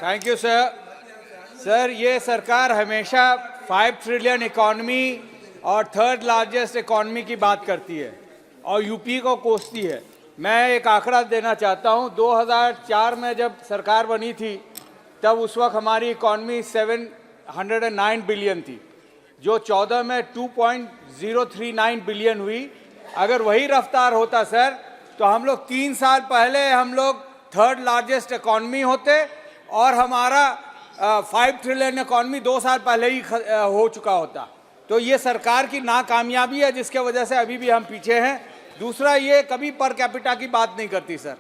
Thank you sir. Sir, ये सरकार हमेशा 5 ट्रिलियन इकॉनमी और 3rd लार्जेस्ट इकॉनमी की बात करती है और यूपी को कोसती है। मैं एक आंकड़ा देना चाहता हूँ। 2004 में जब सरकार बनी थी तब उस वक्त हमारी इकॉनमी 709 बिलियन थी, जो 14 में 2.039 बिलियन हुई। अगर वही रफ्तार होता सर तो हम लोग 3 साल पहले हम लोग 3rd लार्जेस्ट इकॉनमी होते और हमारा 5 ट्रिलियन इकॉनमी 2 साल पहले ही हो चुका होता। तो ये सरकार की नाकामयाबी है जिसके वजह से अभी भी हम पीछे हैं। दूसरा, ये कभी पर कैपिटा की बात नहीं करती सर।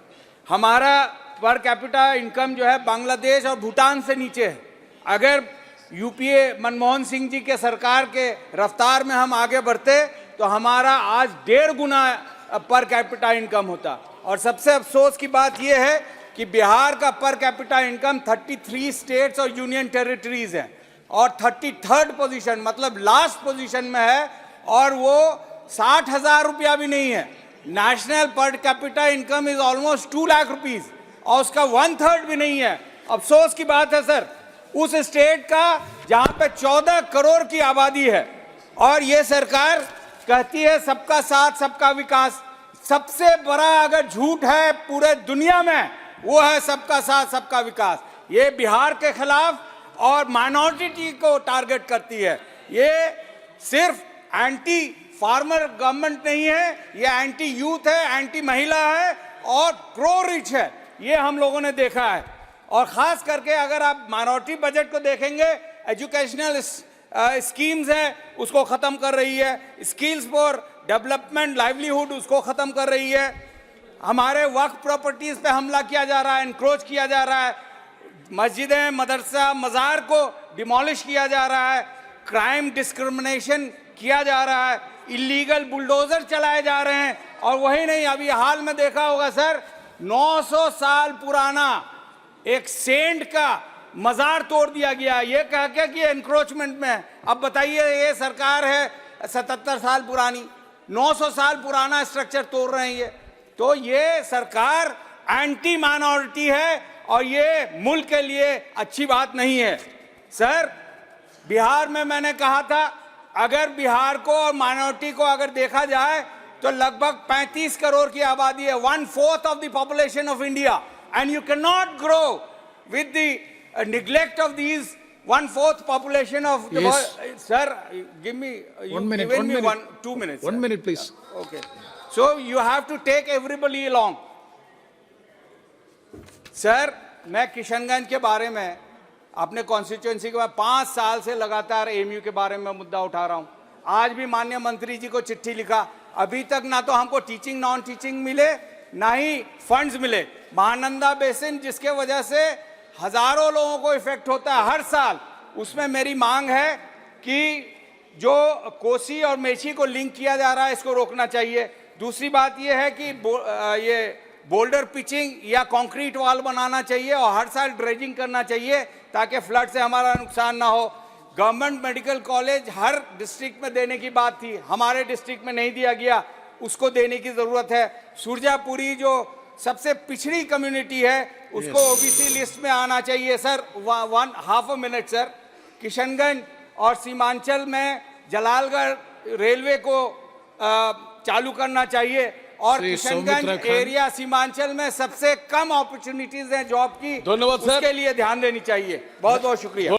हमारा पर कैपिटा इनकम जो है बांग्लादेश और भूटान से नीचे है। अगर यूपीए मनमोहन सिंह जी के सरकार के रफ्तार में हम आगे बढ़ते तो हमारा आज 1.5 गुना पर कैपिटा इनकम होता। और सबसे अफसोस की बात यह है कि बिहार का पर कैपिटा इनकम 33 स्टेट्स और यूनियन टेरिटरीज है और 33rd पोजीशन, मतलब लास्ट पोजीशन में है, और वो 60,000 रुपया भी नहीं है। National per capita income is almost 2 lakh rupees और उसका 1/3 भी नहीं है। अफसोस की बात है सर, उस स्टेट का जहां पे 14 करोड़ की आबादी है और ये सरकार कहती है सबका साथ सबका विकास। सबसे बड़ा अगर झूठ है पूरे दुनिया में वो है सबका साथ सबका विकास। ये बिहार के खिलाफ और माइनॉरिटी को टारगेट करती है। ये सिर्फ एंटी फार्मर गवर्नमेंट नहीं है, ये एंटी यूथ है, एंटी महिला है और प्रो रिच है। ये हम लोगों ने देखा है। और खास करके अगर आप माइनॉरिटी बजट को देखेंगे, एजुकेशनल स्कीम्स है उसको खत्म कर रही है, स्किल्स फॉर डेवलपमेंट लाइवलीहुड उसको खत्म कर रही है, हमारे वक्फ प्रॉपर्टीज पे हमला किया जा रहा है, एनक्रोच किया जा रहा है, मस्जिदें मदरसा मज़ार को डिमोलिश किया जा रहा है, क्राइम डिस्क्रिमिनेशन किया जा रहा है, इलीगल बुलडोजर चलाए जा रहे हैं। और वही नहीं, अभी हाल में देखा होगा सर, 900 साल पुराना एक सेंट का मज़ार तोड़ दिया गया, ये कह के कि एनक्रोचमेंट में है। अब बताइए, ये सरकार है 77 साल पुरानी, 900 साल पुराना स्ट्रक्चर तोड़ रहे हैं ये। तो ये सरकार एंटी माइनॉरिटी है और ये मुल्क के लिए अच्छी बात नहीं है। सर, बिहार में मैंने कहा था अगर बिहार को और माइनॉरिटी को अगर देखा जाए तो लगभग 35 करोड़ की आबादी है, 1/4 of the population of India, and you can not grow with the neglect of these 1/4 population of the world. Sir, give me 1 minute, 2 minutes. 1 minute please. Okay, so you have to take everybody along. Sir, मैं किशनगंज के बारे में अपने constituency के 5 साल से लगातार MU के बारे में मुद्दा उठा रहा हूं। आज भी माननीय मंत्री जी को चिट्ठी लिखा, अभी तक ना तो हमको टीचिंग नॉन टीचिंग मिले ना ही फंड्स मिले। महानंदा बेसिन जिसके वजह से हजारों लोगों को इफेक्ट होता है हर साल, उसमें मेरी मांग है कि जो कोसी और मेची को लिंक किया जा रहा है इसको रोकना चाहिए। दूसरी बात यह है कि ये बोल्डर पिचिंग या कंक्रीट वॉल बनाना चाहिए और हर साल ड्रेजिंग करना चाहिए ताकि फ्लड से हमारा नुकसान ना हो। गवर्नमेंट मेडिकल कॉलेज हर डिस्ट्रिक्ट में देने की बात थी, हमारे डिस्ट्रिक्ट में नहीं दिया गया, उसको देने की ज़रूरत है। सुरजापुरी जो सबसे पिछड़ी कम्युनिटी है उसको ओबीसी लिस्ट में आना चाहिए। सर, 1/2 मिनट सर, किशनगंज और सीमांचल में जलालगढ़ रेलवे को चालू करना चाहिए और किशनगंज एरिया सीमांचल में सबसे कम अपॉर्चुनिटीज हैं जॉब की, धन्यवाद सर, उसके लिए ध्यान देनी चाहिए। बहुत बहुत शुक्रिया।